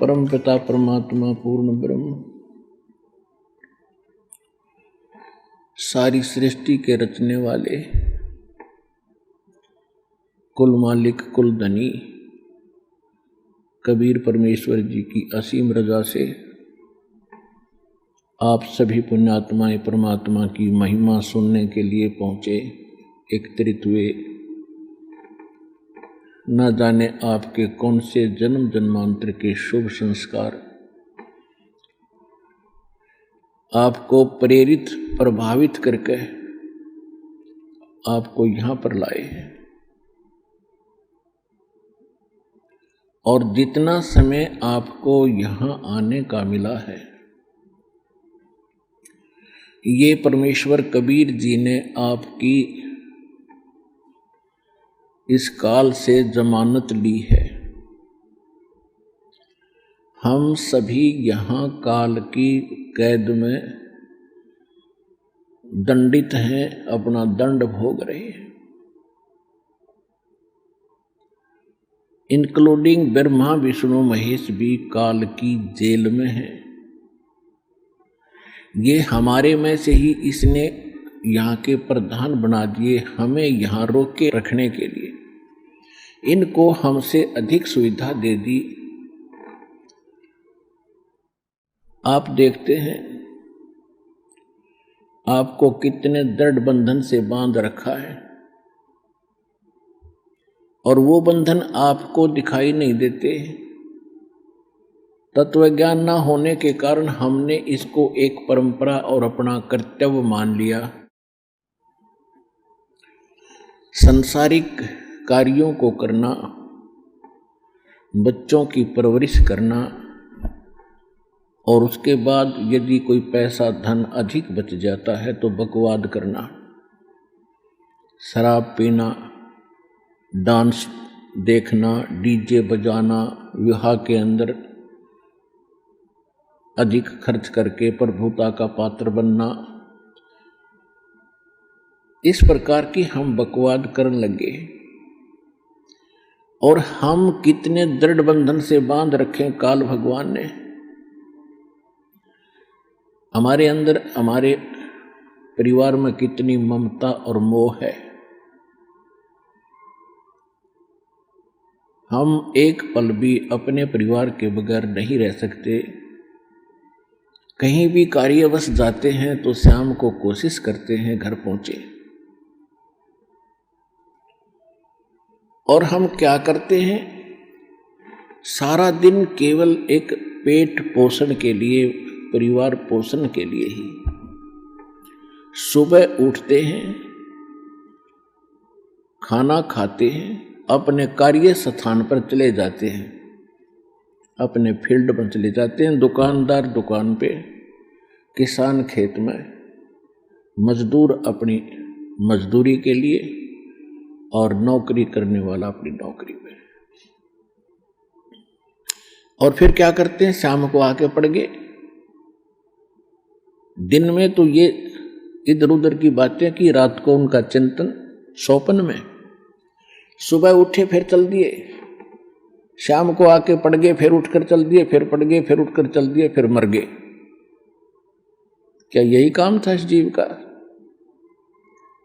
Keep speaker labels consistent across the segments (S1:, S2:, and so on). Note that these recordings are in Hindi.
S1: परम पिता परमात्मा पूर्ण ब्रह्म सारी सृष्टि के रचने वाले कुल मालिक कुल धनी कबीर परमेश्वर जी की असीम रजा से आप सभी पुण्यात्माएं परमात्मा की महिमा सुनने के लिए पहुँचे, एकत्रित हुए। न जाने आपके कौन से जन्म जन्मांतर के शुभ संस्कार आपको प्रेरित प्रभावित करके आपको यहाँ पर लाए हैं। और जितना समय आपको यहाँ आने का मिला है, ये परमेश्वर कबीर जी ने आपकी इस काल से जमानत ली है। हम सभी यहाँ काल की कैद में दंडित हैं, अपना दंड भोग रहे हैं, इंक्लूडिंग ब्रह्मा विष्णु महेश भी काल की जेल में हैं। ये हमारे में से ही इसने यहाँ के प्रधान बना दिए, हमें यहाँ रोक के रखने के लिए। इनको हमसे अधिक सुविधा दे दी। आप देखते हैं आपको कितने दृढ़ बंधन से बांध रखा है, और वो बंधन आपको दिखाई नहीं देते। तत्व ज्ञान न होने के कारण हमने इसको एक परंपरा और अपना कर्तव्य मान लिया। संसारिक कार्यों को करना, बच्चों की परवरिश करना, और उसके बाद यदि कोई पैसा धन अधिक बच जाता है तो बकवाद करना, शराब पीना, डांस देखना, डीजे बजाना, विवाह के अंदर अधिक खर्च करके प्रभुता का पात्र बनना, इस प्रकार की हम बकवाद करने लगे। और हम कितने दृढ़ बंधन से बांध रखे काल भगवान ने। हमारे अंदर, हमारे परिवार में कितनी ममता और मोह है। हम एक पल भी अपने परिवार के बगैर नहीं रह सकते। कहीं भी कार्यवश जाते हैं तो शाम को कोशिश करते हैं घर पहुंचे। और हम क्या करते हैं, सारा दिन केवल एक पेट पोषण के लिए, परिवार पोषण के लिए ही सुबह उठते हैं, खाना खाते हैं, अपने कार्य स्थान पर चले जाते हैं, अपने फील्ड में चले जाते हैं, दुकानदार दुकान पे, किसान खेत में, मजदूर अपनी मजदूरी के लिए, और नौकरी करने वाला अपनी नौकरी में। और फिर क्या करते हैं, शाम को आके पड़ गए। दिन में तो ये इधर उधर की बातें की, रात को उनका चिंतन सौपन में। सुबह उठे फिर चल दिए, शाम को आके पड़ गए, फिर उठकर चल दिए, फिर पड़ गए, फिर उठकर चल दिए, फिर मर गए। क्या यही काम था इस जीव का?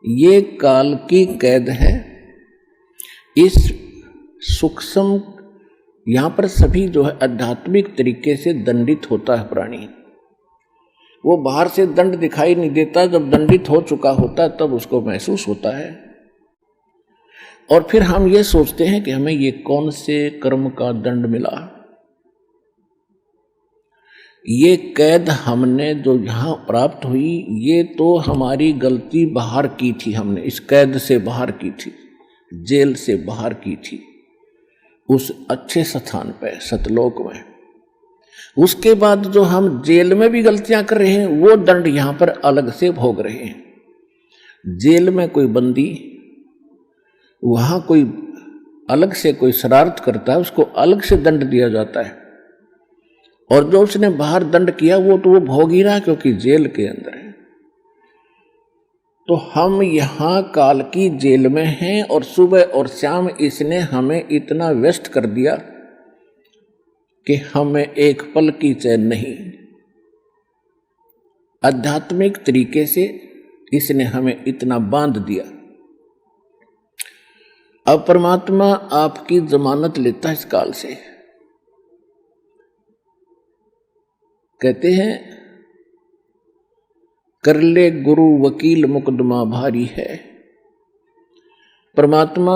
S1: ये काल की कैद है। इस सूक्ष्म, यहां पर सभी जो है आध्यात्मिक तरीके से दंडित होता है प्राणी। वो बाहर से दंड दिखाई नहीं देता, जब दंडित हो चुका होता है तब उसको महसूस होता है। और फिर हम ये सोचते हैं कि हमें ये कौन से कर्म का दंड मिला। ये कैद हमने जो यहाँ प्राप्त हुई, ये तो हमारी गलती बाहर की थी, हमने इस कैद से बाहर की थी, जेल से बाहर की थी, उस अच्छे स्थान पे सतलोक में। उसके बाद जो हम जेल में भी गलतियां कर रहे हैं, वो दंड यहाँ पर अलग से भोग रहे हैं। जेल में कोई बंदी, वहाँ कोई अलग से कोई शरारत करता है, उसको अलग से दंड दिया जाता है। और जो उसने बाहर दंड किया वो तो वो भोग ही रहा, क्योंकि जेल के अंदर है। तो हम यहाँ काल की जेल में हैं, और सुबह और शाम इसने हमें इतना व्यस्त कर दिया कि हमें एक पल की चैन नहीं। आध्यात्मिक तरीके से इसने हमें इतना बांध दिया। अब परमात्मा आपकी जमानत लेता है इस काल से। कहते हैं कर ले गुरु वकील मुकदमा भारी है। परमात्मा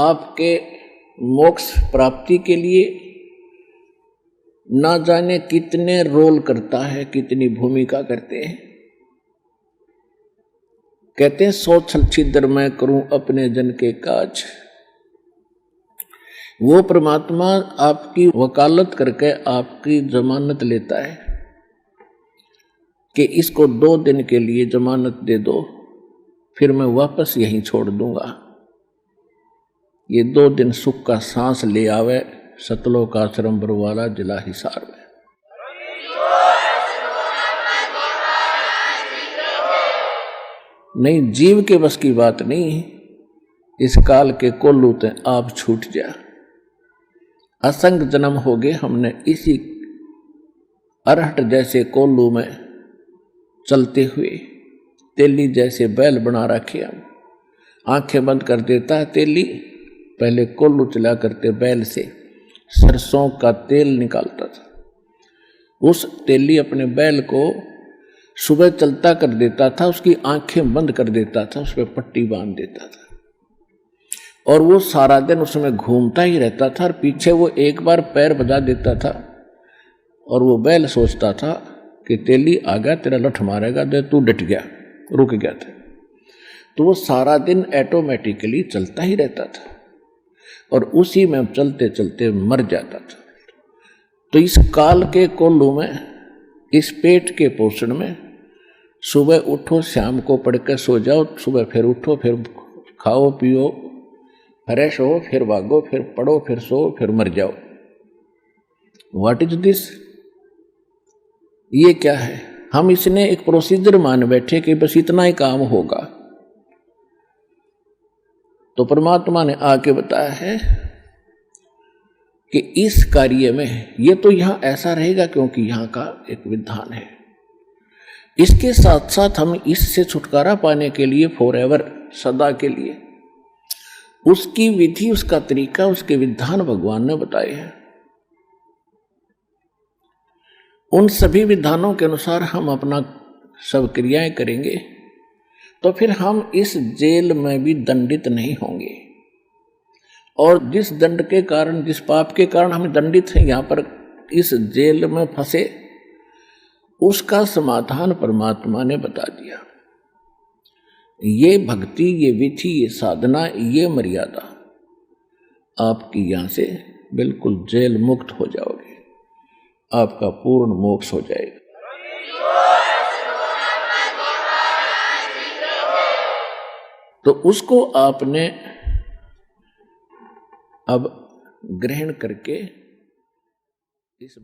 S1: आपके मोक्ष प्राप्ति के लिए ना जाने कितने रोल करता है, कितनी भूमिका करते हैं। कहते हैं 100 छल छिद्र मैं करूं अपने जन के काज। वो परमात्मा आपकी वकालत करके आपकी जमानत लेता है कि इसको 2 दिन के लिए जमानत दे दो, फिर मैं वापस यहीं छोड़ दूंगा। ये 2 दिन सुख का सांस ले आवे सतलोक आश्रम बरवाला जिला हिसार में। नहीं, जीव के बस की बात नहीं। इस काल के कोल्लू ते आप छूट जा। असंग जन्म हो गए हमने इसी अरहट जैसे कोल्लू में चलते हुए। तेली जैसे बैल बना रखे हम। आंखें बंद कर देता है तेली, पहले कोल्लू चला करते बैल से सरसों का तेल निकालता था। उस तेली अपने बैल को सुबह चलता कर देता था, उसकी आंखें बंद कर देता था, उस पर पट्टी बांध देता था और वो सारा दिन उसमें घूमता ही रहता था। और पीछे वो एक बार पैर बजा देता था और वो बैल सोचता था कि तेली आ गया, तेरा लठ मारेगा, दे तू डट गया, रुक गया था। तो वो सारा दिन ऑटोमेटिकली चलता ही रहता था और उसी में चलते चलते मर जाता था। तो इस काल के कोल्लू में, इस पेट के पोषण में, सुबह उठो शाम को पढ़ के सो जाओ, सुबह फिर उठो, फिर खाओ पियो, फ्रेश हो, फिर भागो, फिर पढ़ो, फिर सो, फिर मर जाओ। What is this? ये क्या है? हम इसने एक प्रोसीजर मान बैठे कि बस इतना ही काम होगा। तो परमात्मा ने आके बताया है कि इस कार्य में ये तो यहां ऐसा रहेगा क्योंकि यहां का एक विधान है। इसके साथ साथ हम इससे छुटकारा पाने के लिए फॉरएवर, सदा के लिए, उसकी विधि, उसका तरीका, उसके विधान भगवान ने बताए हैं। उन सभी विधानों के अनुसार हम अपना सब क्रियाएं करेंगे तो फिर हम इस जेल में भी दंडित नहीं होंगे। और जिस दंड के कारण, जिस पाप के कारण हम दंडित हैं, यहां पर इस जेल में फंसे, उसका समाधान परमात्मा ने बता दिया। ये भक्ति, ये विधि, ये साधना, ये मर्यादा, आपकी यहां से बिल्कुल जेल मुक्त हो जाओगे, आपका पूर्ण मोक्ष हो जाएगा। तो उसको आपने अब ग्रहण करके इस